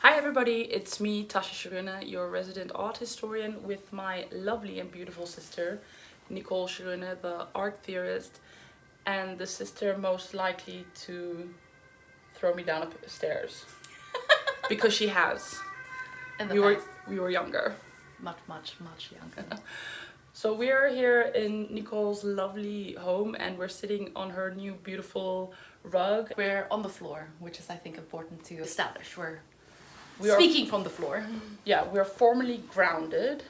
Hi everybody, it's me, Tascha Sciarone, your resident art historian, with my lovely and beautiful sister, Nicole Sciarone, the art theorist, and the sister most likely to throw me down the stairs. Because she has. In the We past. were younger. Much younger. So we're here in Nicole's lovely home and we're sitting on her new beautiful rug. We're on the floor, which is I think important to establish. We are speaking from the floor. Yeah, we're formally grounded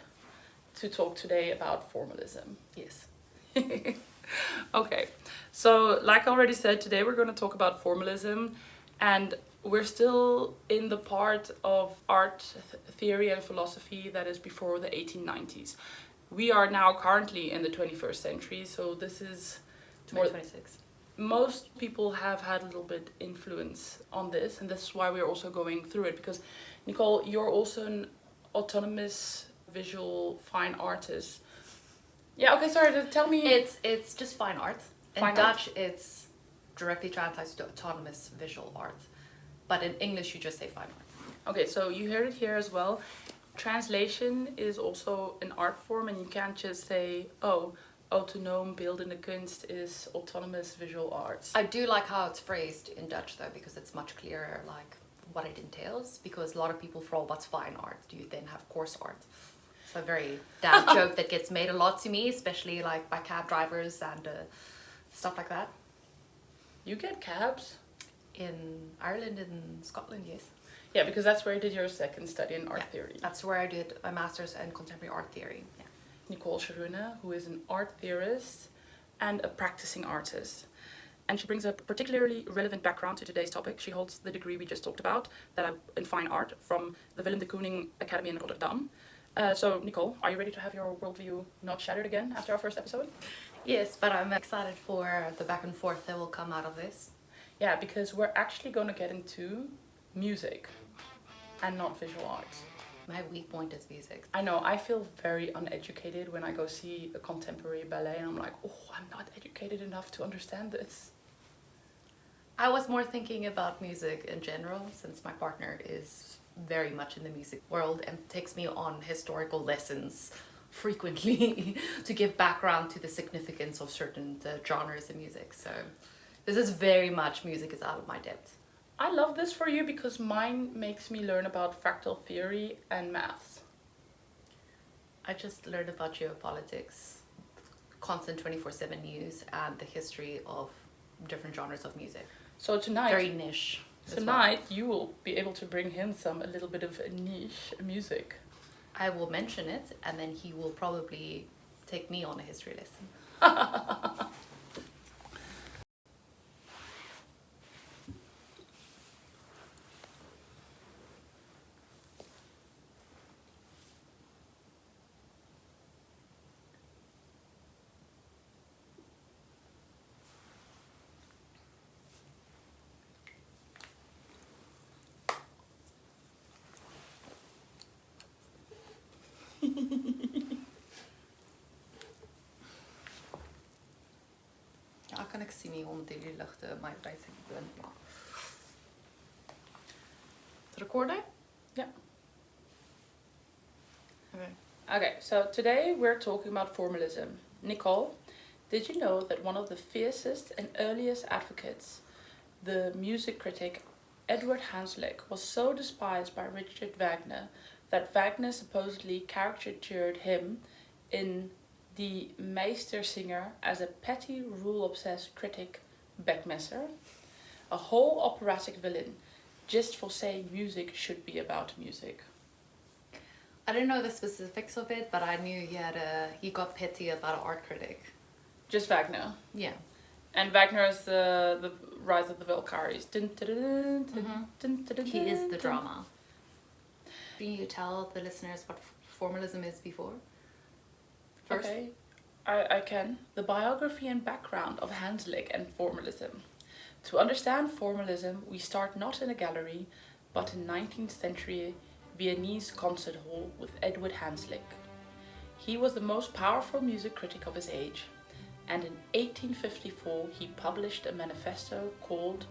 to talk today about formalism. Yes. Okay, so like I already said, today we're going to talk about formalism, and we're still in the part of art theory and philosophy that is before the 1890s. We are now currently in the 21st century, so this is 2026. Most people have had a little bit influence on this, and this is why we're also going through it, because Nicole, you're also an autonomous visual fine artist. Yeah, okay, sorry, tell me. It's just fine art. In Fine Dutch, it's directly translates to autonomous visual art. But in English, you just say fine art. Okay, so you heard it here as well. Translation is also an art form, and you can't just say, oh, autonoom beeldende kunst is autonomous visual arts. I do like how it's phrased in Dutch, though, because it's much clearer, like, what it entails. Because a lot of people throw, what's fine art? Do you then have coarse art? It's a very dad joke that gets made a lot to me, especially, like, by cab drivers and stuff like that. You get cabs? In Ireland and Scotland, yes. Yeah, because that's where you did your second study in art Yeah, theory. That's where I did my master's in contemporary art theory. Yeah. Nicole Sciarone, who is an art theorist and a practicing artist. And she brings a particularly relevant background to today's topic. She holds the degree we just talked about, in fine art, from the Willem de Kooning Academy in Rotterdam. So, Nicole, are you ready to have your worldview not shattered again after our first episode? Yes, but I'm excited for the back and forth that will come out of this. Yeah, because we're actually going to get into music and not visual arts. My weak point is music. I know, I feel very uneducated when I go see a contemporary ballet and I'm like, oh, I'm not educated enough to understand this. I was more thinking about music in general, since my partner is very much in the music world and takes me on historical lessons frequently to give background to the significance of certain genres of music. So this is very much music is out of my depth. I love this for you because mine makes me learn about fractal theory and maths. I just learned about geopolitics, constant 24/7 news, and the history of different genres of music. So tonight, Very niche. Tonight you will be able to bring him a little bit of niche music. I will mention it, and then he will probably take me on a history lesson. Ja, kan ek sien nie omdat hierdie ligte my basically blind maak. Recording? Yeah. Okay. Okay, so today we're talking about formalism. Nicole, did you know that one of the fiercest and earliest advocates, the music critic Eduard Hanslick, was so despised by Richard Wagner that Wagner supposedly caricatured him in the Meistersinger as a petty, rule-obsessed critic Beckmesser, a whole operatic villain, just for saying music should be about music. I didn't know the specifics of it, but I knew he got petty about an art critic. Just Wagner. Yeah. And Wagner is the Rise of the Valkyries. He is the drama. Can you tell the listeners what formalism is before? First? Okay, I can. The biography and background of Hanslick and formalism. To understand formalism, we start not in a gallery, but in 19th century Viennese concert hall with Eduard Hanslick. He was the most powerful music critic of his age, and in 1854 he published a manifesto called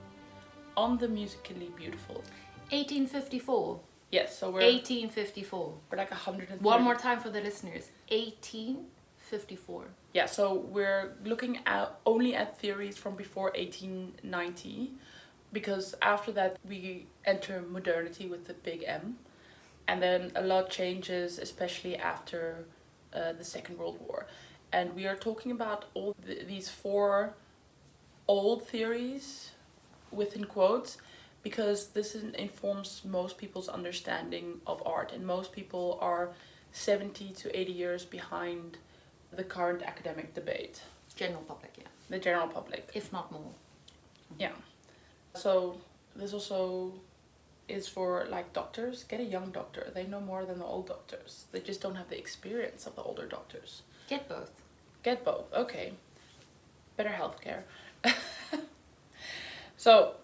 On the Musically Beautiful. 1854. Yes, so we're 1854. like 130. One more time for the listeners. 1854. Yeah, so we're looking at only at theories from before 1890, because after that we enter modernity with the big M, and then a lot changes, especially after the Second World War. And we are talking about all these four old theories, within quotes, because this informs most people's understanding of art, and most people are 70 to 80 years behind the current academic debate. General public, yeah. The general public. If not more. Yeah. So this also is for like doctors. Get a young doctor. They know more than the old doctors. They just don't have the experience of the older doctors. Get both. Get both. Okay. Better healthcare. So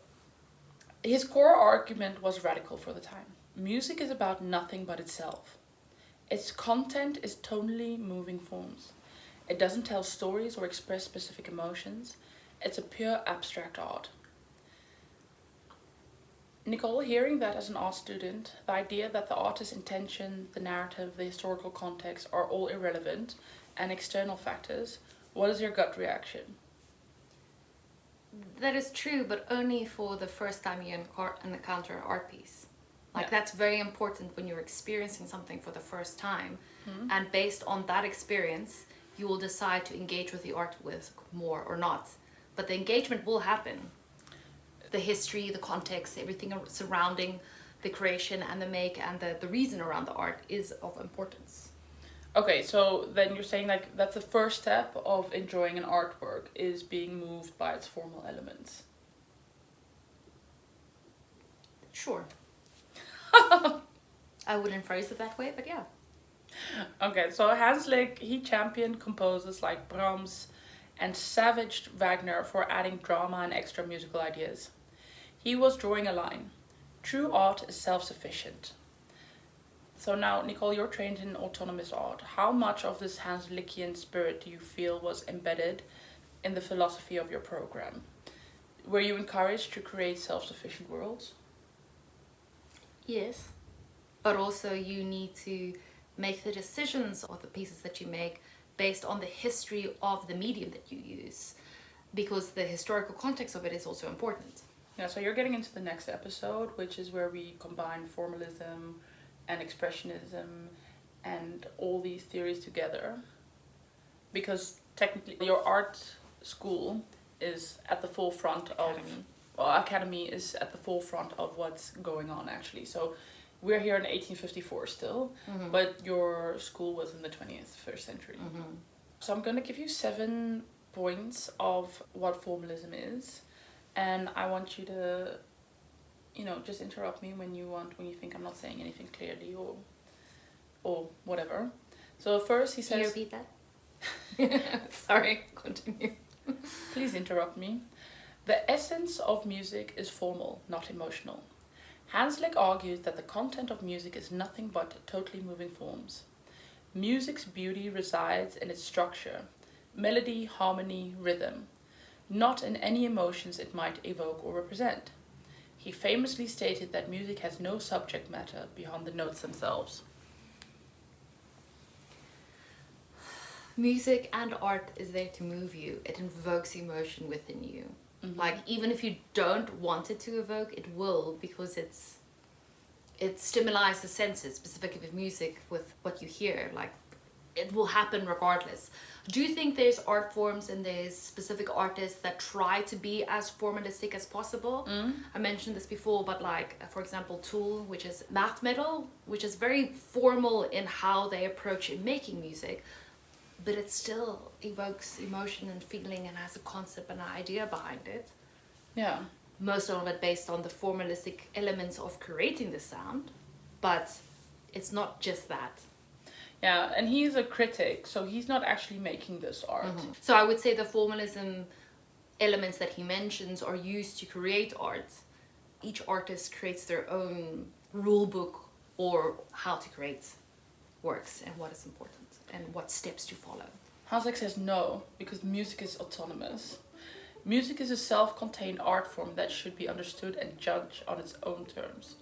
his core argument was radical for the time. Music is about nothing but itself. Its content is tonally moving forms. It doesn't tell stories or express specific emotions. It's a pure abstract art. Nicole, hearing that as an art student, the idea that the artist's intention, the narrative, the historical context are all irrelevant and external factors, what is your gut reaction? That is true, but only for the first time you encounter an art piece. Like, Yeah. that's very important when you're experiencing something for the first time. And based on that experience, you will decide to engage with the art with more or not. But the engagement will happen. The history, the context, everything surrounding the creation and the make and the reason around the art is of importance. Okay, so then you're saying like that's the first step of enjoying an artwork, is being moved by its formal elements. Sure. I wouldn't phrase it that way, but yeah. Okay, so Hanslick, he championed composers like Brahms and savaged Wagner for adding drama and extra musical ideas. He was drawing a line. True art is self-sufficient. So now, Nicole, you're trained in autonomous art. How much of this Hanslickian spirit do you feel was embedded in the philosophy of your program? Were you encouraged to create self-sufficient worlds? Yes. But also you need to make the decisions of the pieces that you make based on the history of the medium that you use, because the historical context of it is also important. Yeah, so you're getting into the next episode, which is where we combine formalism and expressionism and all these theories together, because technically your art school is at the forefront of academy is at the forefront of what's going on, actually. So we're here in 1854 still, but your school was in the 21st century. So I'm going to give you 7 points of what formalism is, and I want you to, just interrupt me when you think I'm not saying anything clearly or whatever. So first he says... Can you repeat that? Sorry, continue. Please interrupt me. The essence of music is formal, not emotional. Hanslick argues that the content of music is nothing but totally moving forms. Music's beauty resides in its structure, melody, harmony, rhythm, not in any emotions it might evoke or represent. He famously stated that music has no subject matter beyond the notes themselves. Music and art is there to move you. It invokes emotion within you. Like, even if you don't want it to evoke, it will, because it stimulates the senses, specifically with music, with what you hear. Like, it will happen regardless. Do you think there's art forms and there's specific artists that try to be as formalistic as possible? I mentioned this before, but like, for example, Tool, which is math metal, which is very formal in how they approach in making music, but it still evokes emotion and feeling and has a concept and an idea behind it. Yeah. Most of it based on the formalistic elements of creating the sound, but it's not just that. Yeah, and he's a critic, so he's not actually making this art. So I would say the formalism elements that he mentions are used to create art. Each artist creates their own rule book or how to create works and what is important and what steps to follow. Hanslick says no, because music is autonomous. Music is a self-contained art form that should be understood and judged on its own terms.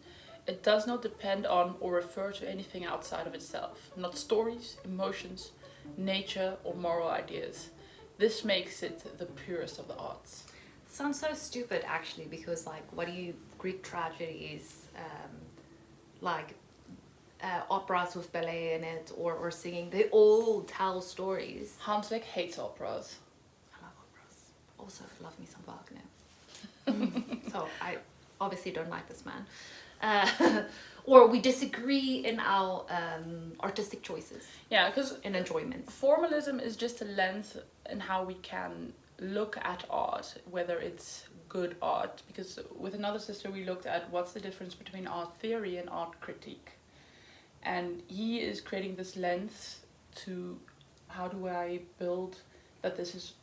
It does not depend on or refer to anything outside of itself, not stories, emotions, nature, or moral ideas. This makes it the purest of the arts. Sounds so stupid actually, because like what do you Greek tragedies, like operas with ballet in it or singing, they all tell stories. Hanslick hates operas. I love operas. Also love me some Wagner. So I obviously don't like this man. Or we disagree in our artistic choices. Yeah, because in enjoyments. Formalism is just a lens in how we can look at art, whether it's good art. Because with another sister we looked at what's the difference between art theory and art critique. And he is creating this lens to how do I build that this is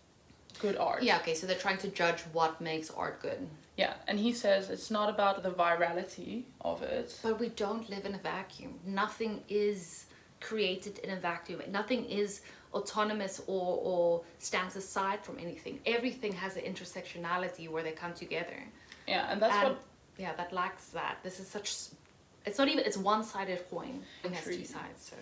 good art. Yeah, okay, so they're trying to judge what makes art good. Yeah, and he says it's not about the virality of it. But we don't live in a vacuum. Nothing is created in a vacuum. Nothing is autonomous or stands aside from anything. Everything has an intersectionality where they come together. Yeah, and that's what... Yeah, that lacks that. This is such... It's not even... It's one-sided coin. It has two sides, so...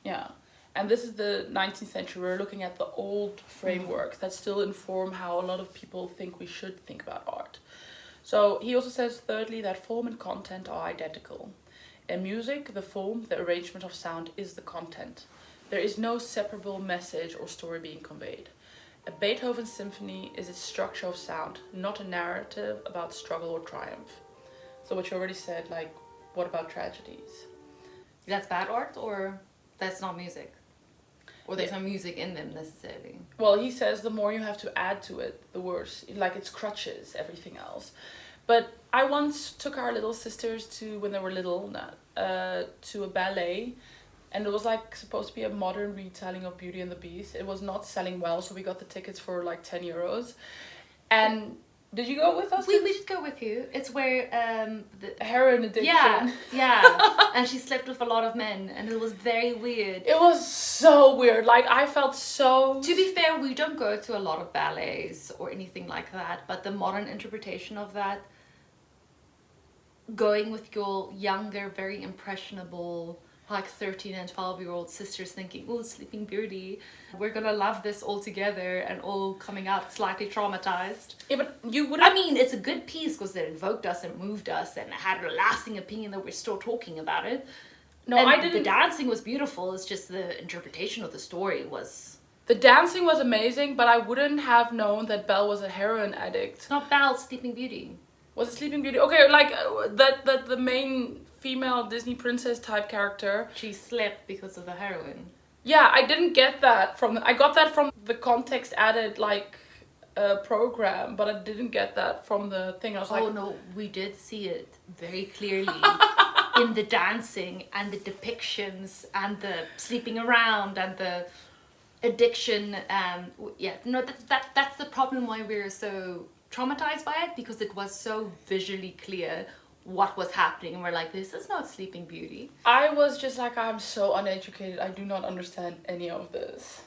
Yeah. And this is the 19th century. We're looking at the old framework that still inform how a lot of people think we should think about art. So he also says, thirdly, that form and content are identical. In music, the form, the arrangement of sound is the content. There is no separable message or story being conveyed. A Beethoven symphony is its structure of sound, not a narrative about struggle or triumph. So what you already said, like, what about tragedies? That's bad art, or that's not music? Or there's no music in them necessarily. Well, he says the more you have to add to it, the worse. Like it's crutches, everything else. But I once took our little sisters to, when they were little, to a ballet. And it was like supposed to be a modern retelling of Beauty and the Beast. It was not selling well, so we got the tickets for like 10 euros. And did you go with us? We did go with you. It's where the heroin addiction. Yeah. And she slept with a lot of men, and it was very weird. It was so weird. Like I felt so... To be fair, we don't go to a lot of ballets or anything like that, but the modern interpretation of that, going with your younger, very impressionable, like 13 and 12-year-old sisters thinking, oh, Sleeping Beauty, we're gonna love this all together, and all coming out slightly traumatized. Yeah, but you wouldn't... I mean, it's a good piece because it evoked us and moved us and had a lasting opinion that we're still talking about it. No, and I didn't... The dancing was beautiful, it's just the interpretation of the story was... The dancing was amazing, but I wouldn't have known that Belle was a heroin addict. It's not Belle, Sleeping Beauty. Was it Sleeping Beauty? Okay, like that the main female Disney princess type character. She slept because of the heroin. Yeah, I didn't get that from... I got that from the context added, like, program, but I didn't get that from the thing. I was like... Oh, no, we did see it very clearly in the dancing and the depictions and the sleeping around and the addiction. Yeah, no, that's the problem why we're so traumatized by it, because it was so visually clear what was happening, and we're like, this is not Sleeping Beauty. I was just like, I'm so uneducated, I do not understand any of this.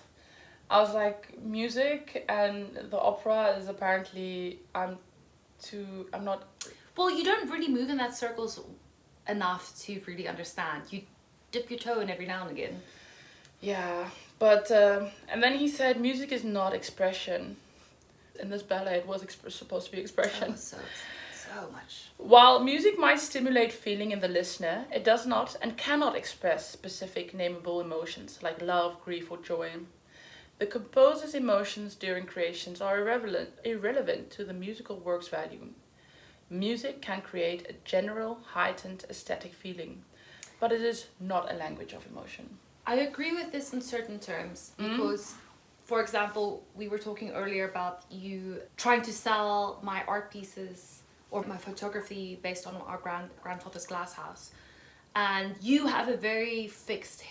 I was like, music and the opera is apparently, I'm not... Well, you don't really move in that circles enough to really understand. You dip your toe in every now and again. Yeah, but and then he said music is not expression. In this ballet it was supposed to be expression. Oh, so much. While music might stimulate feeling in the listener, it does not and cannot express specific nameable emotions like love, grief or joy. The composer's emotions during creations are irrelevant to the musical work's value. Music can create a general, heightened aesthetic feeling, but it is not a language of emotion. I agree with this in certain terms, because, for example, we were talking earlier about you trying to sell my art pieces or my photography based on our grandfather's glass house. And you have a very fixed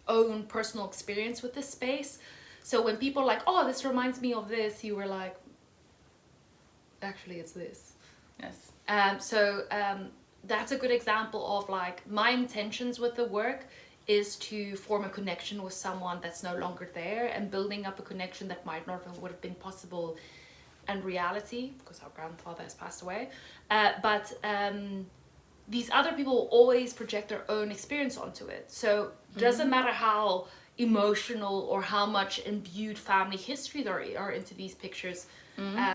own personal experience with this space. So when people are like, oh, this reminds me of this, you were like, actually it's this. Yes. That's a good example of like my intentions with the work is to form a connection with someone that's no longer there, and building up a connection that might not have would have been possible in reality because our grandfather has passed away. But these other people always project their own experience onto it. So it doesn't matter how emotional or how much imbued family history there are into these pictures.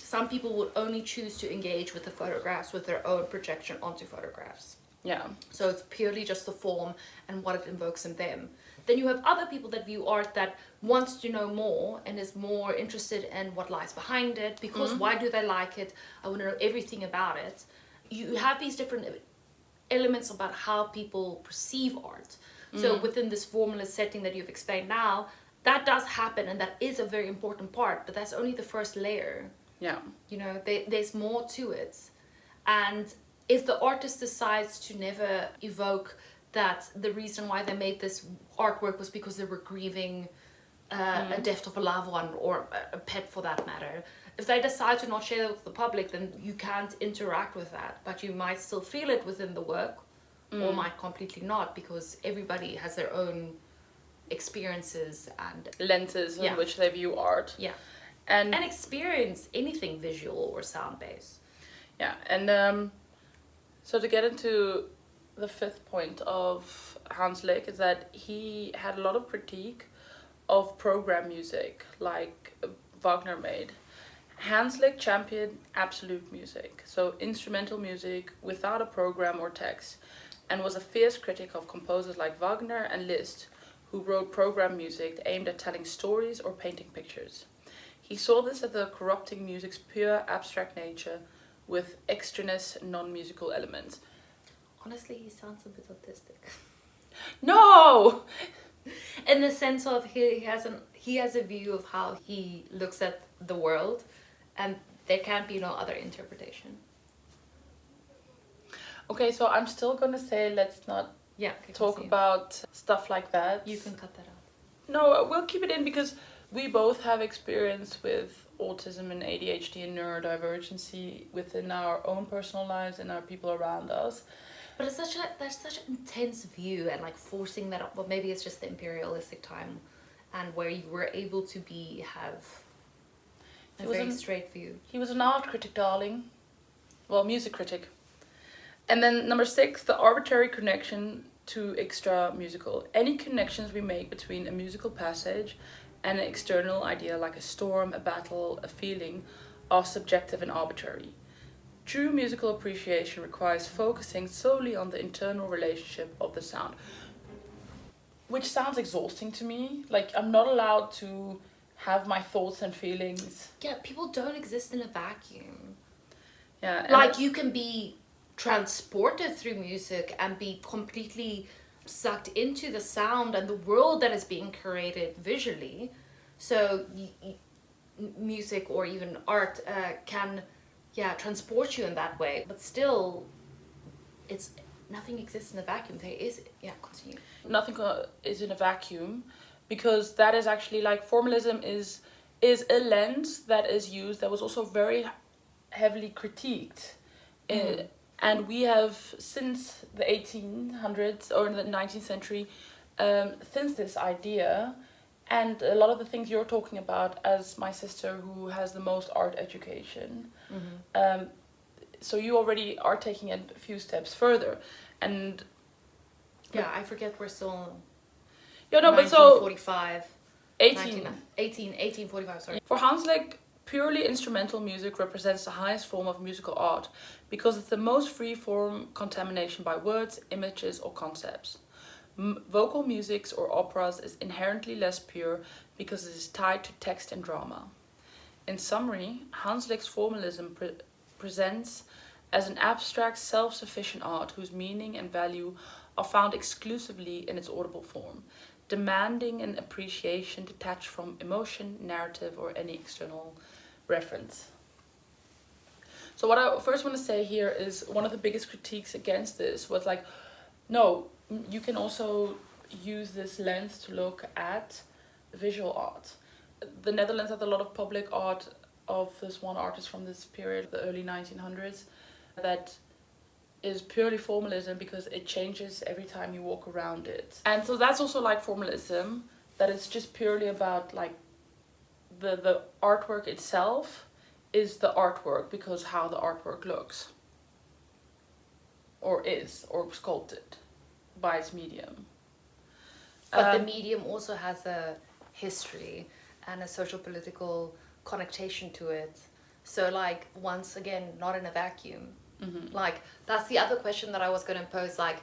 Some people would only choose to engage with the photographs with their own projection onto photographs. Yeah. So it's purely just the form and what it invokes in them. Then you have other people that view art that wants to know more and is more interested in what lies behind it, because why do they like it? I want to know everything about it. You have these different elements about how people perceive art. So within this formalist setting that you've explained now, that does happen, and that is a very important part, but that's only the first layer. Yeah. You know, there's more to it. And if the artist decides to never evoke that the reason why they made this artwork was because they were grieving a death of a loved one, or a pet for that matter, if they decide to not share it with the public, then you can't interact with that, but you might still feel it within the work, or might completely not, because everybody has their own experiences and lenses in which they view art. Yeah. And experience anything visual or sound based. Yeah, and so to get into the fifth point of Hanslick is that he had a lot of critique of program music like Wagner made. Hanslick championed absolute music, so instrumental music without a program or text, and was a fierce critic of composers like Wagner and Liszt, who wrote program music aimed at telling stories or painting pictures. He saw this as the corrupting music's pure abstract nature with extraneous non-musical elements. Honestly, he sounds a bit autistic. No! In the sense of he has a view of how he looks at the world, and there can't be no other interpretation. Okay, so I'm still gonna say let's not talk about stuff like that. You can cut that out. No, we'll keep it in because we both have experience with autism and ADHD and neurodivergency within our own personal lives and our people around us. But there's such an intense view, and like forcing that up. Well, maybe it's just the imperialistic time, and where you were able to have a very straight view. He was an art critic, darling. Well, music critic. And then number 6, the arbitrary connection to extra musical. Any connections we make between a musical passage and an external idea like a storm, a battle, a feeling are subjective and arbitrary. True musical appreciation requires focusing solely on the internal relationship of the sound. Which sounds exhausting to me. Like, I'm not allowed to have my thoughts and feelings. Yeah, people don't exist in a vacuum. Yeah. Like, you can be transported through music and be completely sucked into the sound and the world that is being created visually. So music or even art can transport you in that way, but still nothing exists in a vacuum. There is continue. Nothing is in a vacuum, because that is actually like formalism is a lens that is used that was also very heavily critiqued. And we have, since the 1800s or in the 19th century, since this idea, and a lot of the things you're talking about as my sister who has the most art education. So you already are taking it a few steps further. And I forget we're still 1945, 1845, sorry. For Hanslick, purely instrumental music represents the highest form of musical art because it's the most free form contamination by words, images, or concepts. Vocal musics or operas is inherently less pure because it is tied to text and drama. In summary, Hanslick's formalism presents as an abstract, self-sufficient art whose meaning and value are found exclusively in its audible form, demanding an appreciation detached from emotion, narrative, or any external reference. So what I first want to say here is one of the biggest critiques against this was like, no, you can also use this lens to look at visual art. The Netherlands had a lot of public art of this one artist from this period, the early 1900s, that is purely formalism because it changes every time you walk around it. And so that's also like formalism, that it's just purely about like the artwork itself is the artwork because how the artwork looks. or is, or sculpted by its medium. But the medium also has a history and a social political connotation to it. So like, once again, not in a vacuum. Mm-hmm. Like, that's the other question that I was going to pose. Like,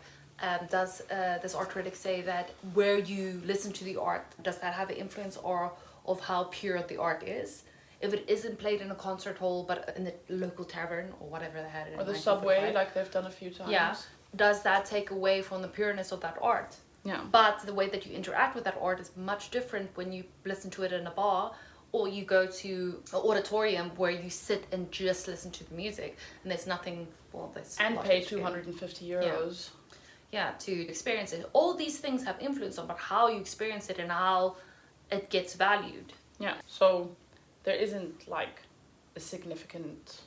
does this art critic say that where you listen to the art, does that have an influence or of how pure the art is? If it isn't played in a concert hall, but in the local tavern or whatever they had it in Or the 1945, subway, like they've done a few times. yeah, does that take away from the pureness of that art? Yeah. But the way that you interact with that art is much different when you listen to it in a bar, or you go to an auditorium where you sit and just listen to the music, and there's nothing, well, there's And logic pay to- 250 euros. yeah, to experience it. All these things have influence on but how you experience it and how it gets valued. Yeah. So there isn't like a significant.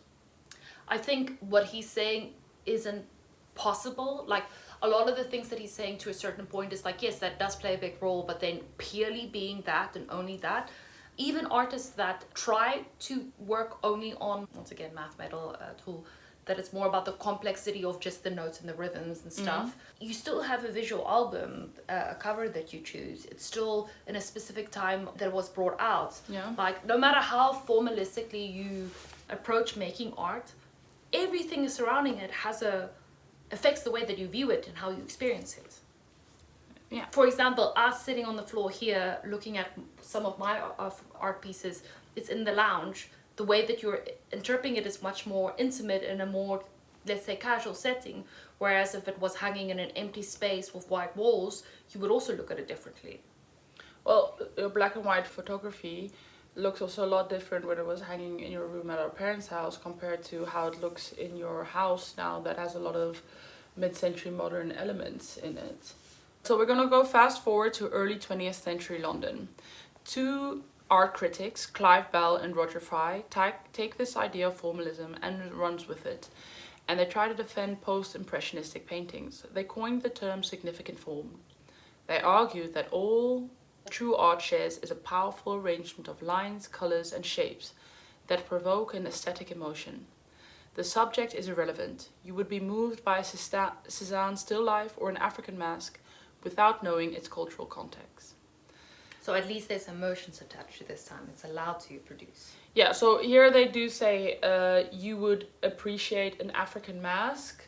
I think what he's saying isn't possible. Like, a lot of the things that he's saying to a certain point is like, yes, that does play a big role, but then purely being that and only that, even artists that try to work only on, once again, math metal tool, that it's more about the complexity of just the notes and the rhythms and stuff. You still have a visual album, a cover that you choose. It's still in a specific time that it was brought out. Yeah. Like, no matter how formalistically you approach making art, everything surrounding it affects the way that you view it and how you experience it. Yeah. For example, us sitting on the floor here looking at some of my art pieces, it's in the lounge. The way that you're interpreting it is much more intimate in a more, let's say, casual setting. Whereas if it was hanging in an empty space with white walls, you would also look at it differently. Well, black and white photography looks also a lot different when it was hanging in your room at our parents' house compared to how it looks in your house now that has a lot of mid-century modern elements in it. So we're gonna go fast forward to early 20th century London. Two art critics, Clive Bell and Roger Fry, take this idea of formalism and runs with it. And they try to defend post-impressionistic paintings. They coined the term significant form. They argued that all true art shares is a powerful arrangement of lines, colors, and shapes that provoke an aesthetic emotion. The subject is irrelevant. You would be moved by a Cézanne still life or an African mask without knowing its cultural context. So at least there's emotions attached to this time. It's allowed to produce. Yeah, so here they do say you would appreciate an African mask,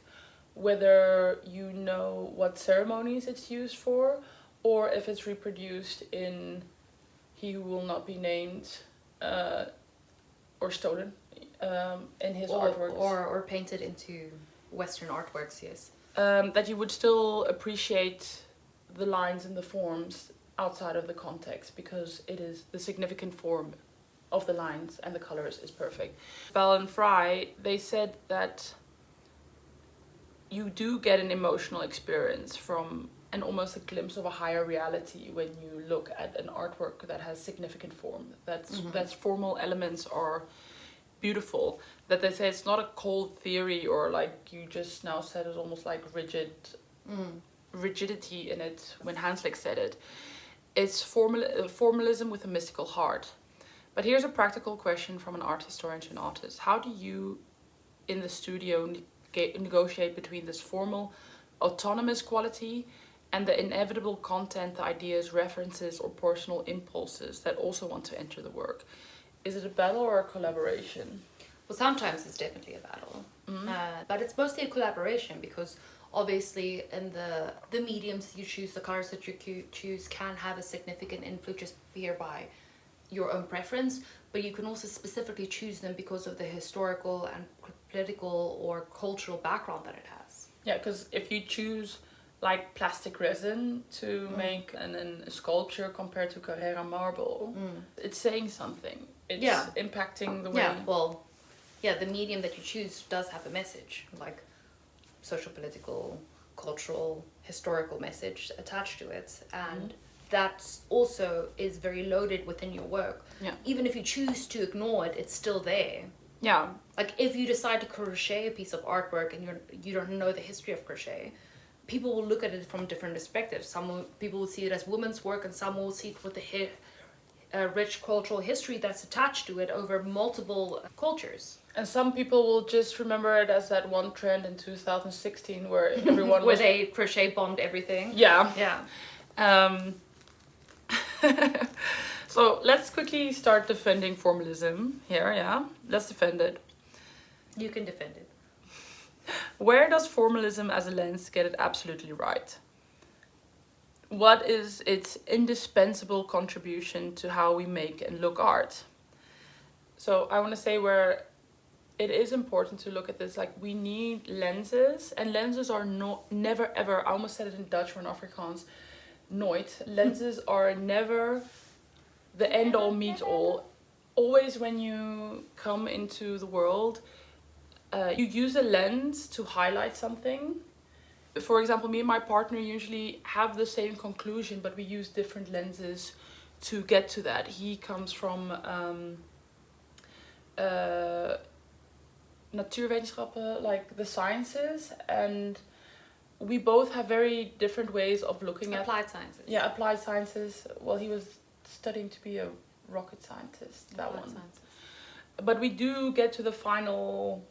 whether you know what ceremonies it's used for, or if it's reproduced in He Who Will Not Be Named, or stolen in his artworks. Or painted into Western artworks, yes. That you would still appreciate the lines and the forms outside of the context because it is the significant form of the lines and the colors is perfect. Bell and Fry, they said that you do get an emotional experience from and almost a glimpse of a higher reality when you look at an artwork that has significant form. That's formal elements are beautiful. That they say it's not a cold theory or like you just now said it's almost like rigidity in it when Hanslick said it. It's formalism with a mystical heart. But here's a practical question from an art historian to an artist. How do you, in the studio, negotiate between this formal, autonomous quality and the inevitable content, the ideas, references, or personal impulses that also want to enter the work? Is it a battle or a collaboration? Well, sometimes it's definitely a battle. But it's mostly a collaboration because obviously in the mediums you choose, the colors that you choose can have a significant influence just here by your own preference, but you can also specifically choose them because of the historical and political or cultural background that it has. Yeah, because if you choose like plastic resin to make a sculpture compared to Carrara marble, it's saying something. It's impacting the way... The medium that you choose does have a message, like social, political, cultural, historical message attached to it, and that also is very loaded within your work. Yeah. Even if you choose to ignore it, it's still there. Yeah. Like if you decide to crochet a piece of artwork and you don't know the history of crochet, people will look at it from different perspectives. People will see it as women's work, and some will see it with the a rich cultural history that's attached to it over multiple cultures. And some people will just remember it as that one trend in 2016 where everyone where they crochet bombed everything. Yeah. Yeah. So let's quickly start defending formalism here, yeah? Let's defend it. You can defend it. Where does formalism as a lens get it absolutely right? What is its indispensable contribution to how we make and look art? So I want to say where it is important to look at this, like we need lenses, and lenses are never ever, I almost said it in Dutch or in Afrikaans, nooit. Lenses are never the end all meet all. Always when you come into the world, you use a lens to highlight something. For example, me and my partner usually have the same conclusion, but we use different lenses to get to that. He comes from natuurwetenschappen, like the sciences, and we both have very different ways of looking at applied sciences. Yeah, applied sciences. Well, he was studying to be a rocket scientist. That Applied one. sciences. But we do get to the final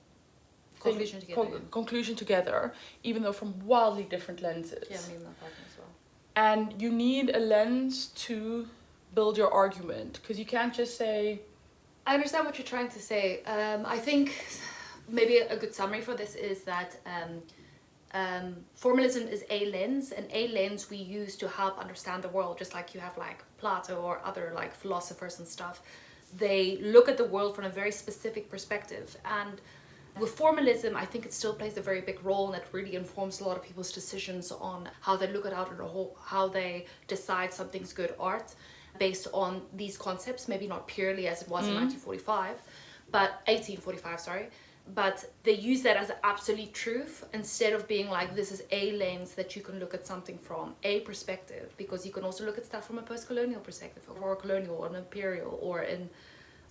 conclusion together, even though from wildly different lenses. Yeah, me and my partner as well. And you need a lens to build your argument, because you can't just say... I understand what you're trying to say. I think maybe a good summary for this is that formalism is a lens, and a lens we use to help understand the world, just like you have like Plato or other like philosophers and stuff. They look at the world from a very specific perspective, and with formalism, I think it still plays a very big role, and it really informs a lot of people's decisions on how they look at art as a whole, how they decide something's good art based on these concepts, maybe not purely as it was in 1845, sorry. But they use that as an absolute truth instead of being like, this is a lens that you can look at something from, a perspective, because you can also look at stuff from a post-colonial perspective, or a colonial, or an imperial, or in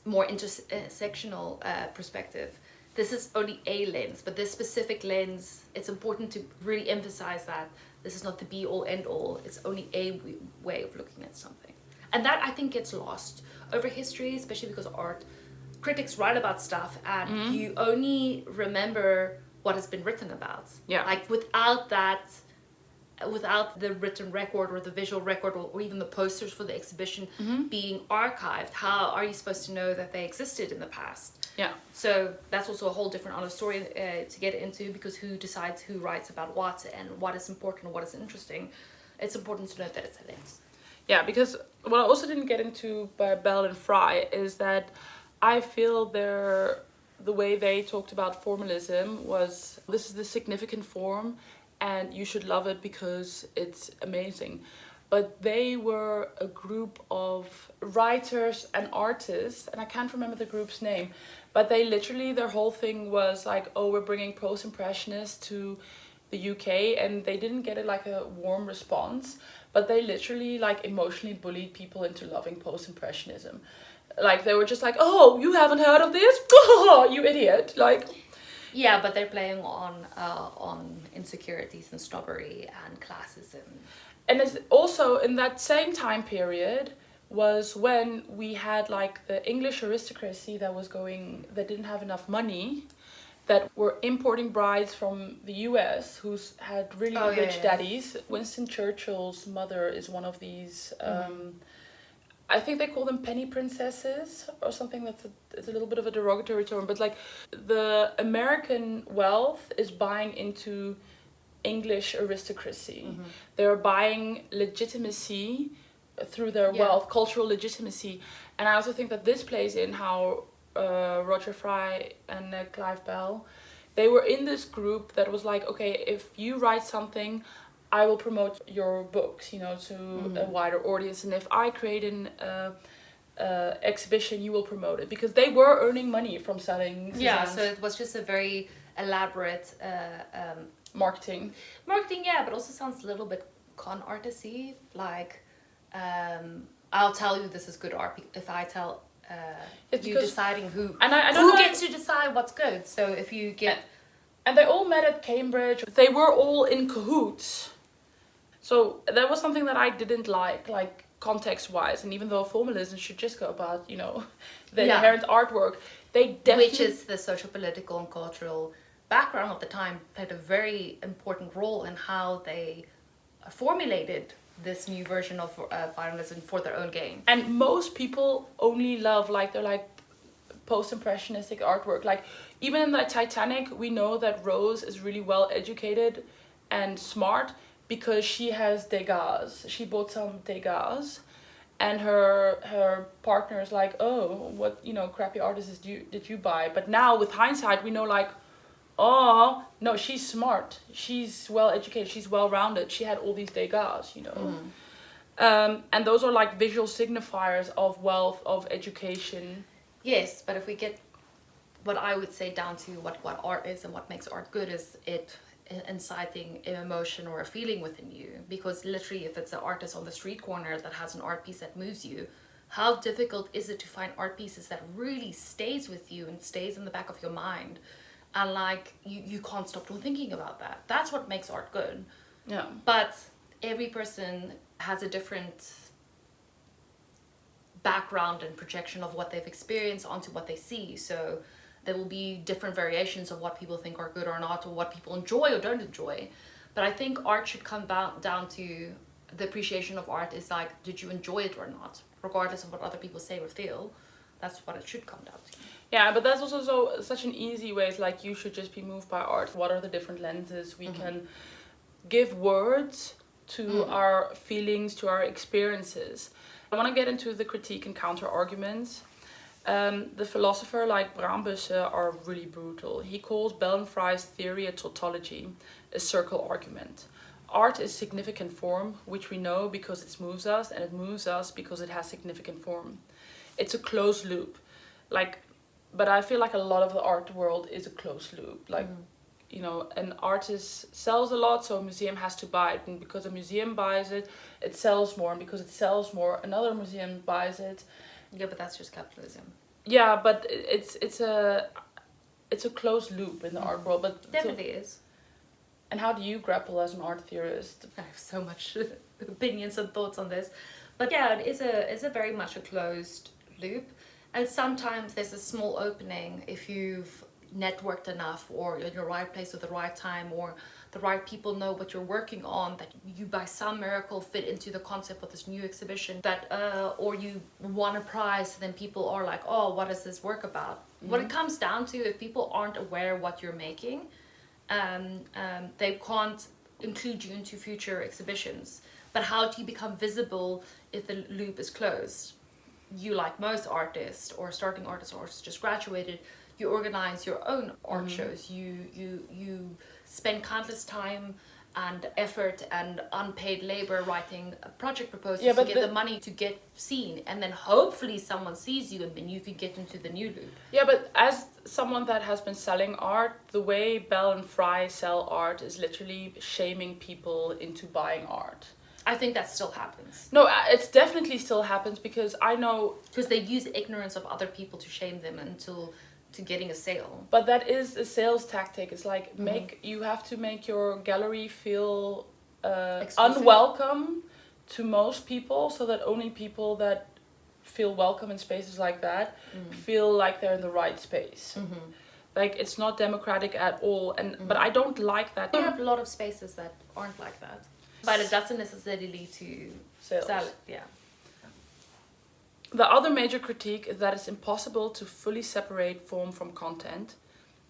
more intersectional perspective. This is only a lens, but this specific lens, it's important to really emphasize that this is not the be-all, end-all. It's only a way of looking at something. And that, I think, gets lost over history, especially because art critics write about stuff and you only remember what has been written about. Yeah. Like without that, without the written record or the visual record or even the posters for the exhibition being archived, how are you supposed to know that they existed in the past? Yeah. So that's also a whole different other story to get into, because who decides who writes about what and what is important and what is interesting. It's important to note that it's a lens. Yeah, because what I also didn't get into by Bell and Fry is that I feel the way they talked about formalism was, this is the significant form and you should love it because it's amazing. But they were a group of writers and artists, and I can't remember the group's name, but they literally, their whole thing was like, oh, we're bringing post-impressionists to the UK, and they didn't get it like a warm response, but they literally like emotionally bullied people into loving post-impressionism. Like they were just like, oh, you haven't heard of this? You idiot. Like, yeah, but they're playing on insecurities and snobbery and classism. And it's also in that same time period was when we had like the English aristocracy that didn't have enough money, that were importing brides from the US who's had really rich daddies. Winston Churchill's mother is one of these. I think they call them penny princesses or something. It's a little bit of a derogatory term, but like the American wealth is buying into English aristocracy. They're buying legitimacy through their wealth, cultural legitimacy. And I also think that this plays in how Roger Fry and Clive Bell, they were in this group that was like, okay, if you write something, I will promote your books, to a wider audience. And if I create an exhibition, you will promote it. Because they were earning money from selling. Yeah, so it was just a very elaborate marketing. Marketing, yeah, but also sounds a little bit con artisty. Like, I'll tell you this is good art if I tell you deciding who. And I don't know gets to decide what's good. So if you get. And they all met at Cambridge. They were all in cahoots. So that was something that I didn't like. Like, context-wise, and even though formalism should just go about, you know, the Yeah. inherent artwork, they definitely... Which is the social, political, and cultural background of the time played a very important role in how they formulated this new version of finalism for their own gain. And most people only love, like, they're like post-impressionistic artwork. Like, even in the Titanic, we know that Rose is really well educated and smart because she has Degas. She bought some Degas, and her partner is like, oh, what, you know, crappy artists did you buy? But now with hindsight, we know, like, oh no, she's smart, she's well educated, she's well rounded, she had all these Degas, you know. And those are like visual signifiers of wealth, of education. Yes, but if we get what I would say down to what art is and what makes art good, is it inciting an emotion or a feeling within you. Because literally, if it's an artist on the street corner that has an art piece that moves you, how difficult is it to find art pieces that really stays with you and stays in the back of your mind, and like you can't stop thinking about that? That's what makes art good. Yeah. But every person has a different background and projection of what they've experienced onto what they see. So there will be different variations of what people think are good or not, or what people enjoy or don't enjoy. But I think art should come down to the appreciation of art is like, did you enjoy it or not? Regardless of what other people say or feel, that's what it should come down to. Yeah, but that's also such an easy way. It's like, you should just be moved by art. What are the different lenses we can give words to our feelings, to our experiences? I want to get into the critique and counter arguments. The philosopher like Braambussen are really brutal. He calls Bell and Fry's theory a tautology, a circle argument. Art is significant form, which we know because it moves us, and it moves us because it has significant form. It's a closed loop. Like, but I feel like a lot of the art world is a closed loop. Like, you know, an artist sells a lot, so a museum has to buy it. And because a museum buys it, it sells more. And because it sells more, another museum buys it. Yeah, but that's just capitalism. Yeah, but it's a closed loop in the art world. But Definitely is. And how do you grapple as an art theorist? I have so much opinions and thoughts on this. But yeah, it is a very much a closed loop. And sometimes there's a small opening if you've networked enough, or in the right place at the right time, or the right people know what you're working on, that you by some miracle fit into the concept of this new exhibition, that or you won a prize, then people are like, oh, what is this work about? What it comes down to, if people aren't aware of what you're making, they can't include you into future exhibitions. But how do you become visible if the loop is closed? You, like most artists or starting artists or just graduated, you organize your own art shows. You spend countless time and effort and unpaid labor writing project proposals to get the money to get seen, and then hopefully someone sees you, and then you can get into the new loop. Yeah, but as someone that has been selling art, the way Bell and Fry sell art is literally shaming people into buying art. I think that still happens. No, it's definitely still happens, because I know... Because they use ignorance of other people to shame them until... to getting a sale. But that is a sales tactic. It's like, you have to make your gallery feel unwelcome to most people, so that only people that feel welcome in spaces like that feel like they're in the right space. Like, it's not democratic at all. And but I don't like that. There are a lot of spaces that aren't like that. But it doesn't necessarily lead to sales. Yeah. The other major critique is that it's impossible to fully separate form from content,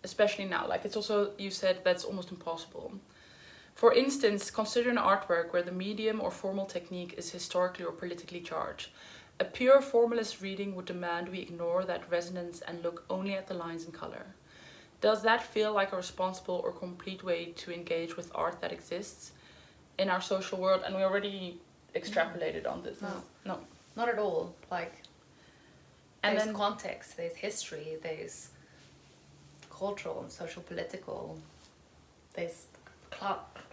especially now. Like, it's also, you said, that's almost impossible. For instance, consider an artwork where the medium or formal technique is historically or politically charged. A pure formalist reading would demand we ignore that resonance and look only at the lines and color. Does that feel like a responsible or complete way to engage with art that exists in our social world? And we already extrapolated on this. No. Not at all. Like, and there's then context, there's history, there's cultural and social political, there's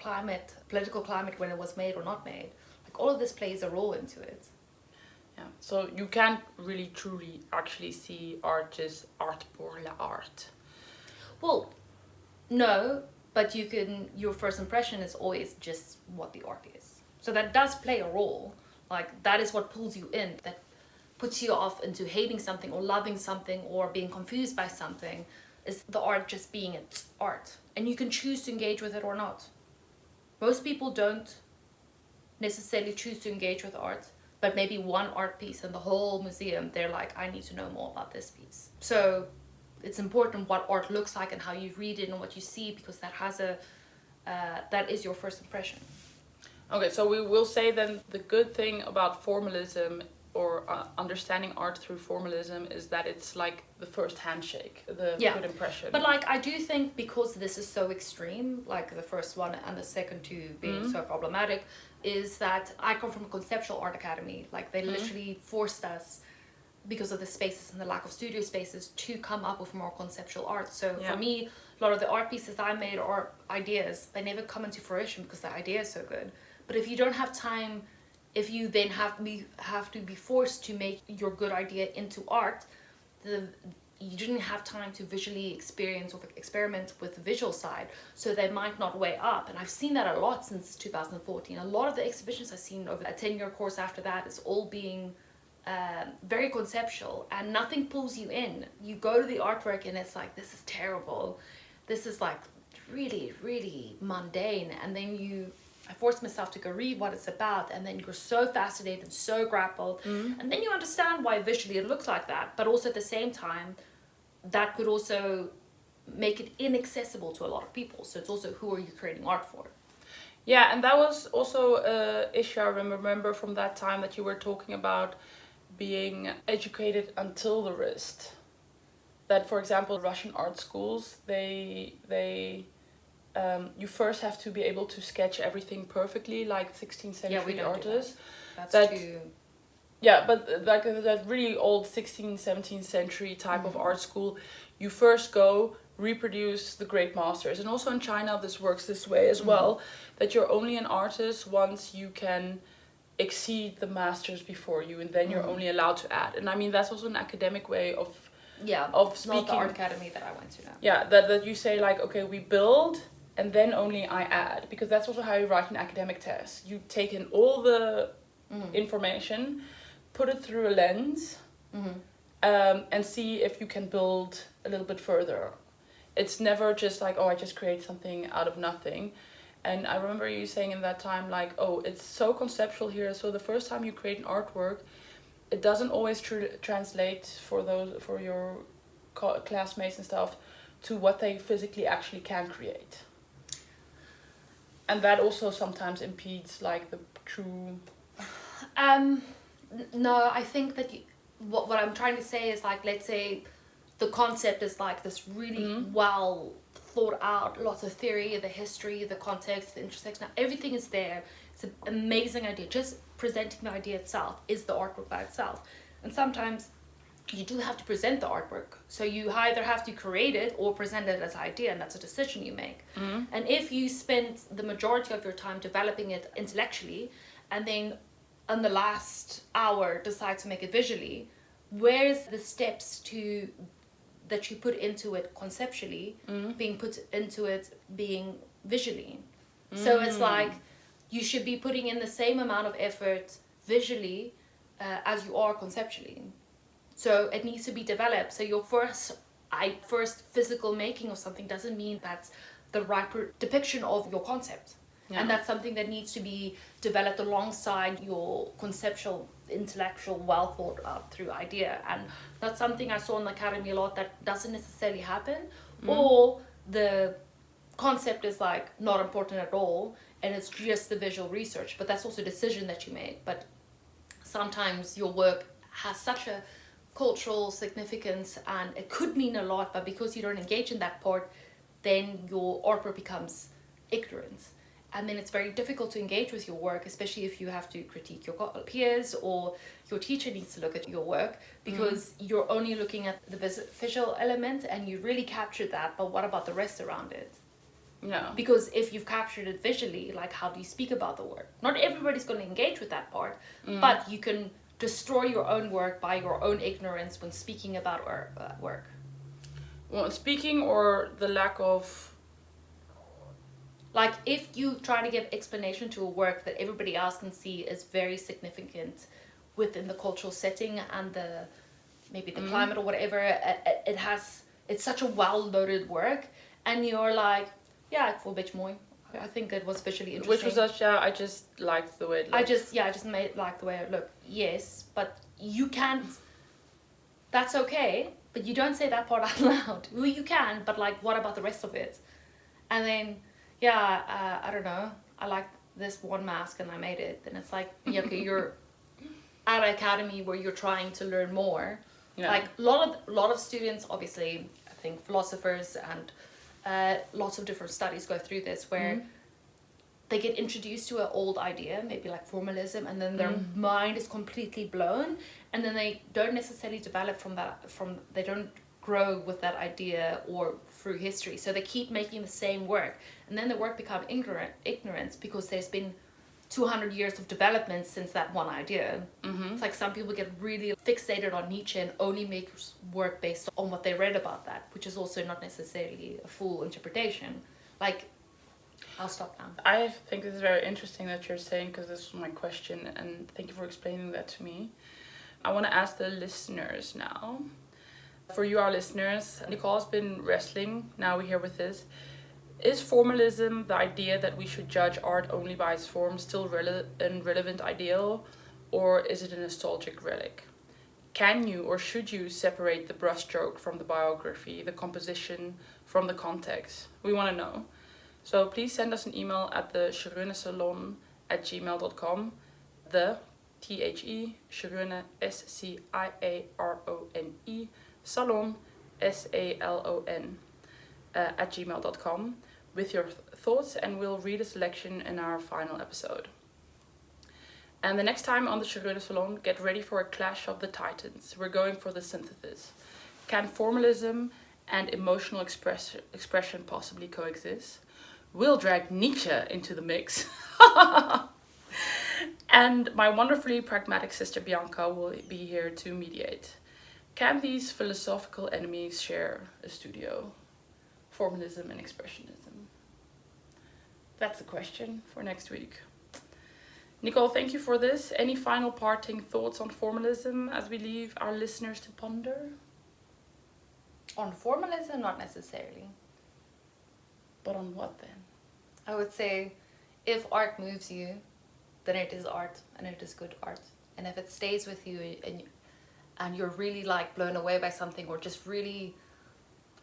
climate, political climate when it was made or not made. Like, all of this plays a role into it. Yeah. So you can't really truly actually see art as art pour l'art. Well, no, but your first impression is always just what the art is. So that does play a role. Like that is what pulls you in, that puts you off into hating something or loving something or being confused by something, is the art just being its art. And you can choose to engage with it or not. Most people don't necessarily choose to engage with art, but maybe one art piece in the whole museum, they're like, I need to know more about this piece. So it's important what art looks like and how you read it and what you see, because that has that is your first impression. Okay, so we will say then the good thing about formalism, or understanding art through formalism, is that it's like the first handshake, the good impression. But like, I do think because this is so extreme, like the first one and the second two being so problematic, is that I come from a conceptual art academy. Like they literally forced us, because of the spaces and the lack of studio spaces, to come up with more conceptual art. So for me, a lot of the art pieces I made are ideas. They never come into fruition because the idea is so good. But if you don't have time, if you then have to be forced to make your good idea into art, you didn't have time to visually experience or experiment with the visual side, so they might not weigh up. And I've seen that a lot since 2014. A lot of the exhibitions I've seen over a 10-year course after that is all being very conceptual, and nothing pulls you in. You go to the artwork and it's like, this is terrible. This is like really, really mundane. And then I forced myself to go read what it's about, and then you're so fascinated and so grappled, and then you understand why visually it looks like that. But also at the same time, that could also make it inaccessible to a lot of people. So it's also, who are you creating art for? Yeah, and that was also an issue I remember from that time, that you were talking about being educated until the wrist. That, for example, Russian art schools, you first have to be able to sketch everything perfectly, like 16th century artists. That's too... Yeah, but like that really old 16th, 17th century type of art school, you first go reproduce the great masters. And also in China, this works this way as well, that you're only an artist once you can exceed the masters before you, and then you're only allowed to add. And I mean, that's also an academic way of speaking. Not the art academy that I went to now. Yeah, that you say like, okay, we build, and then only I add, because that's also how you write an academic test. You take in all the information, put it through a lens, and see if you can build a little bit further. It's never just like, oh, I just create something out of nothing. And I remember you saying in that time, like, oh, it's so conceptual here. So the first time you create an artwork, it doesn't always translate for your classmates and stuff to what they physically actually can create. And that also sometimes impedes like the true... No, I think that what I'm trying to say is, like, let's say the concept is like this really well thought out, lots of theory, the history, the context, the intersection, everything is there. It's an amazing idea. Just presenting the idea itself is the artwork by itself. And sometimes you do have to present the artwork. So you either have to create it or present it as an idea, and that's a decision you make. And if you spend the majority of your time developing it intellectually, and then in the last hour decide to make it visually, where's the steps that you put into it conceptually being put into it being visually? So it's like you should be putting in the same amount of effort visually as you are conceptually. So it needs to be developed. So your first physical making of something doesn't mean that's the right depiction of your concept. Yeah. And that's something that needs to be developed alongside your conceptual, intellectual, well thought out through idea. And that's something I saw in the academy a lot that doesn't necessarily happen. Or the concept is like not important at all, and it's just the visual research. But that's also a decision that you make. But sometimes your work has such a cultural significance and it could mean a lot, but because you don't engage in that part, then your artwork becomes ignorant. And then it's very difficult to engage with your work, especially if you have to critique your peers or your teacher needs to look at your work, because you're only looking at the visual element and you really captured that, but what about the rest around it? No. Because if you've captured it visually, like, how do you speak about the work? Not everybody's going to engage with that part, but you can destroy your own work by your own ignorance when speaking about work. Well, speaking or the lack of Like, if you try to give explanation to a work that everybody else can see is very significant within the cultural setting and maybe the climate or whatever, it's such a well-loaded work, and you're like, yeah, ik voel een beetje mooi. I think it was visually interesting. Which was such, I just liked the way it looked. I just made like the way it looked. Yes, but you can't. That's okay, but you don't say that part out loud. Well, you can, but like, what about the rest of it? And then, I don't know. I like this one mask, and I made it. And it's like, yeah, okay, you're at an academy where you're trying to learn more. Yeah. Like a lot of students, obviously, I think philosophers and lots of different studies go through this, where they get introduced to an old idea, maybe like formalism, and then their mind is completely blown, and then they don't necessarily develop they don't grow with that idea or through history. So they keep making the same work, and then the work becomes ignorant because there's been 200 years of development since that one idea. It's like some people get really fixated on Nietzsche and only make work based on what they read about that, which is also not necessarily a full interpretation. Like, I'll stop now. I think this is very interesting that you're saying, because this was my question, and thank you for explaining that to me. I want to ask the listeners now. For you, our listeners, Nicole has been wrestling, now we're here with this. Is formalism, the idea that we should judge art only by its form, still a relevant ideal, or is it a nostalgic relic? Can you or should you separate the brushstroke from the biography, the composition from the context? We want to know. So please send us an email at the Salon@gmail.com. The Sciarone, Sciarone, Salon, Salon, @gmail.com with your thoughts, and we'll read a selection in our final episode. And the next time on the Sciarone Salon, get ready for a clash of the titans. We're going for the synthesis. Can formalism and emotional expression possibly coexist? We'll drag Nietzsche into the mix. And my wonderfully pragmatic sister Bianca will be here to mediate. Can these philosophical enemies share a studio? Formalism and expressionism. That's the question for next week. Nicole, thank you for this. Any final parting thoughts on formalism as we leave our listeners to ponder? On formalism, not necessarily. But on what then? I would say, if art moves you, then it is art, and it is good art. And if it stays with you and you're really like blown away by something, or just really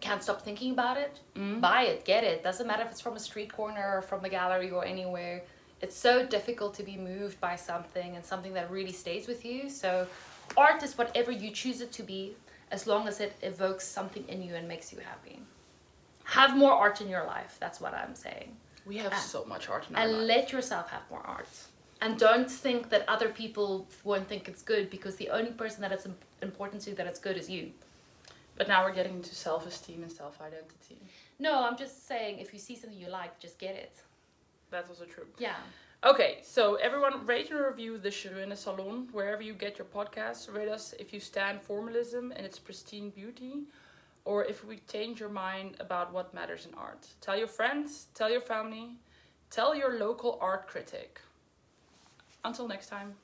can't stop thinking about it, buy it, get it. Doesn't matter if it's from a street corner or from a gallery or anywhere. It's so difficult to be moved by something, and something that really stays with you. So art is whatever you choose it to be, as long as it evokes something in you and makes you happy. Have more art in your life. That's what I'm saying. We have so much art in our life. And let yourself have more art. And don't think that other people won't think it's good, because the only person that it's important to that it's good is you. But now we're getting into self-esteem and self-identity. No, I'm just saying, if you see something you like, just get it. That's also true. Yeah. Okay, so everyone rate and review the Sciarone Salon wherever you get your podcasts. Rate us if you stand formalism and its pristine beauty, or if we change your mind about what matters in art. Tell your friends, tell your family, tell your local art critic. Until next time.